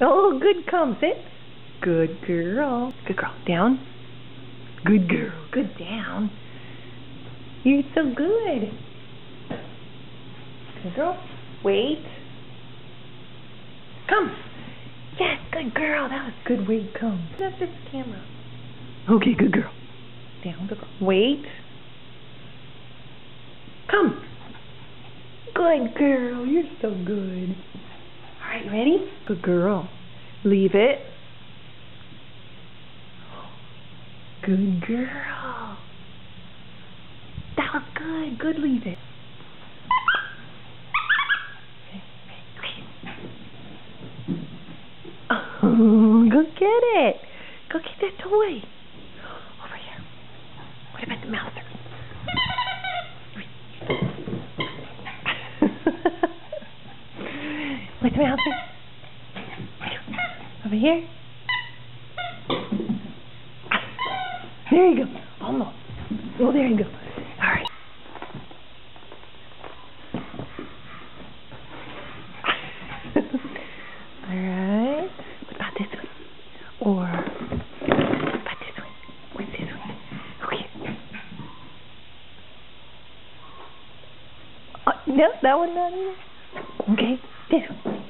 Oh, good come. Sit. Good girl. Good girl. Down. Good girl. Good down. You're so good. Good girl. Wait. Come. Yes, good girl. That was good. Wait, come. That's just the camera. Okay, good girl. Down, good girl. Wait. Come. Good girl. You're so good. All right, ready? Good girl. Leave it. Good girl. That was good. Good, leave it. Oh, go get it. Go get that toy. Over here. What about the mouser? Where's the mouser? Over here. There you go. Almost. Oh, there you go. All right. All right. What about this one? Or what about this one? What's this one? Okay. No, that one not either. Okay. This one.